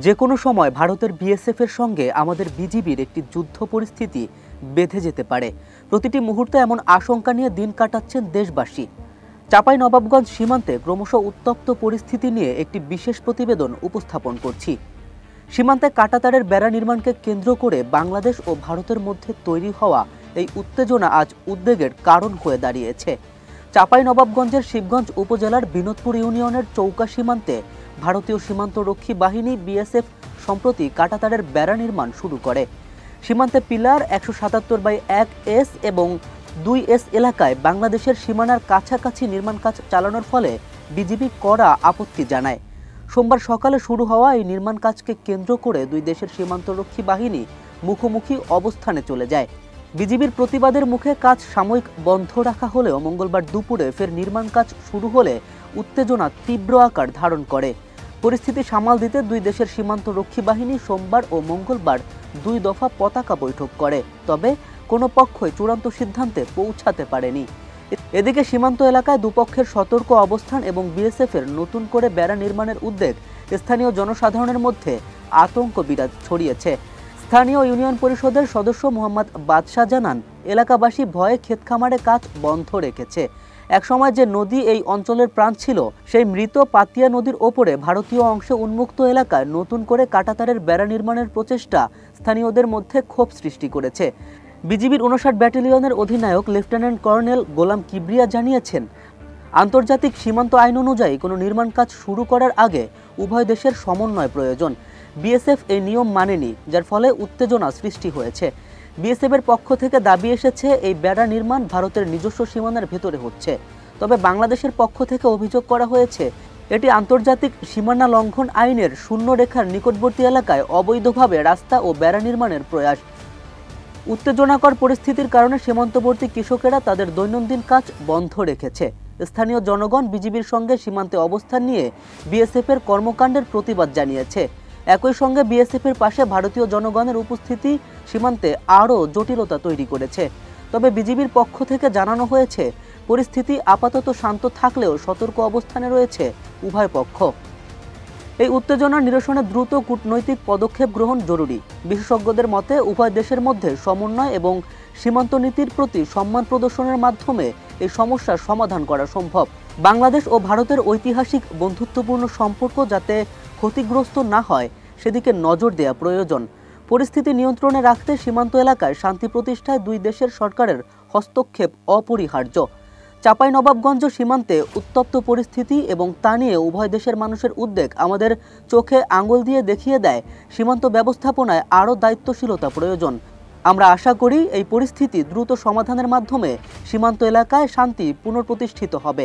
যে কোনো সময় ভারতের বিএসএফ এর সঙ্গে আমাদের বিজিবির একটি যুদ্ধ পরিস্থিতি বেঁধে যেতে পারে। প্রতিটি মুহূর্তে এমন আশঙ্কা নিয়ে দিন কাটাচ্ছেন দেশবাসী। চাঁপাইনবাবগঞ্জ সীমান্তে ক্রমশ উত্তপ্ত পরিস্থিতি নিয়ে একটি বিশেষ প্রতিবেদন উপস্থাপন করছি। সীমান্তে কাঁটাতারের বেড়া নির্মাণকে কেন্দ্র করে বাংলাদেশ ও ভারতের মধ্যে তৈরি হওয়া এই উত্তেজনা আজ উদ্বেগের কারণ হয়ে দাঁড়িয়েছে। চাঁপাইনবাবগঞ্জের শিবগঞ্জ উপজেলার বিনোদপুর ইউনিয়নের চৌকা সীমান্তে ভারতীয় সীমান্তরক্ষী বাহিনী বিএসএফ সম্প্রতি কাঁটাতারের বেড়া নির্মাণ শুরু করে। সীমান্তে পিলার 177/1S এবং 2S এলাকায় বাংলাদেশের সীমানার কাছাকাছি নির্মাণ কাজ চালানোর ফলে বিজিবি কড়া আপত্তি জানায়। সোমবার সকালে শুরু হওয়া এই নির্মাণ কাজকে কেন্দ্র করে দুই দেশের সীমান্তরক্ষী বাহিনী মুখোমুখি অবস্থানে চলে যায়। বিজিবির প্রতিবাদের মুখে কাজ সাময়িক বন্ধ রাখা হলেও মঙ্গলবার দুপুরে ফের নির্মাণ কাজ শুরু হলে উত্তেজনা তীব্র আকার ধারণ করে। পরিস্থিতি সামাল দিতে দুই দেশের সীমান্তরক্ষী বাহিনী সোমবার ও মঙ্গলবার 2 দফা পতাকা বৈঠক করে, তবে কোনো পক্ষই চূড়ান্ত সিদ্ধান্তে পৌঁছাতে পারেনি। এদিকে সীমান্ত এলাকায় দুপক্ষের সতর্ক অবস্থান এবং বিএসএফ এর নতুন করে বেড়া নির্মাণের উদ্যোগ স্থানীয় জনসাধারণের মধ্যে আতঙ্ক বিরাজ ছড়িয়েছে। স্থানীয় ইউনিয়ন পরিষদের সদস্য মোহাম্মদ বাদশাহ জানান, এলাকাবাসী ভয়ে ক্ষেত খামারে কাজ বন্ধ রেখেছে। একসময় যে নদী এই অঞ্চলের প্রাণ ছিল, সেই মৃত পাতিয়া নদীর ওপরে ভারতীয় অংশে উন্মুক্ত এলাকায় নতুন করে কাঁটাতারের বেড়া নির্মাণের প্রচেষ্টা স্থানীয়দের মধ্যে ক্ষোভ সৃষ্টি করেছে। বিজিবির 59 ব্যাটালিয়নের অধিনায়ক লেফটেন্যান্ট কর্নেল গোলাম কিবরিয়া জানিয়েছেন, আন্তর্জাতিক সীমান্ত আইন অনুযায়ী কোনো নির্মাণ কাজ শুরু করার আগে উভয় দেশের সমন্বয় প্রয়োজন। বিএসএফ এই নিয়ম মানেনি, যার ফলে উত্তেজনা সৃষ্টি হয়েছে। বিএসএফ এর পক্ষ থেকে দাবি এসেছে এই বেড়া নির্মাণ ভারতের নিজস্ব সীমানার ভেতরে হচ্ছে, তবে বাংলাদেশের পক্ষ থেকে অভিযোগ করা হয়েছে এটি আন্তর্জাতিক সীমানা লঙ্ঘন আইনের শূন্য রেখার নিকটবর্তী এলাকায় অবৈধভাবে রাস্তা ও বেড়া নির্মাণের প্রয়াস। উত্তেজনাকর পরিস্থিতির কারণে সীমান্তবর্তী কৃষকেরা তাদের দৈনন্দিন কাজ বন্ধ রেখেছে। স্থানীয় জনগণ বিজিবির সঙ্গে সীমান্তে অবস্থান নিয়ে বিএসএফ এর কর্মকাণ্ডের প্রতিবাদ জানিয়েছে। একই সঙ্গে বিএসএফ এর পাশে ভারতীয় জনগণের উপস্থিতি সীমান্তে আরও জটিলতা তৈরি করেছে। তবে বিজিবির পক্ষ থেকে জানানো হয়েছে, পরিস্থিতি আপাতত শান্ত থাকলেও সতর্ক অবস্থানে রয়েছে উভয় পক্ষ। এই উত্তেজনা নিরসনে দ্রুত কূটনৈতিক পদক্ষেপ গ্রহণ জরুরি। বিশেষজ্ঞদের মতে উভয় দেশের মধ্যে সমন্বয় এবং সীমান্ত নীতির প্রতি সম্মান প্রদর্শনের মাধ্যমে এই সমস্যার সমাধান করা সম্ভব। বাংলাদেশ ও ভারতের ঐতিহাসিক বন্ধুত্বপূর্ণ সম্পর্ক যাতে ক্ষতিগ্রস্ত না হয় সেদিকে নজর দেওয়া প্রয়োজন। পরিস্থিতি নিয়ন্ত্রণে রাখতে সীমান্ত এলাকায় শান্তি প্রতিষ্ঠায় দুই দেশের সরকারের হস্তক্ষেপ অপরিহার্য। চাঁপাইনবাবগঞ্জ সীমান্তে উত্তপ্ত পরিস্থিতি এবং তা নিয়ে উভয় দেশের মানুষের উদ্বেগ আমাদের চোখে আঙুল দিয়ে দেখিয়ে দেয় সীমান্ত ব্যবস্থাপনায় আরও দায়িত্বশীলতা প্রয়োজন। আমরা আশা করি এই পরিস্থিতি দ্রুত সমাধানের মাধ্যমে সীমান্ত এলাকায় শান্তি পুনঃপ্রতিষ্ঠিত হবে।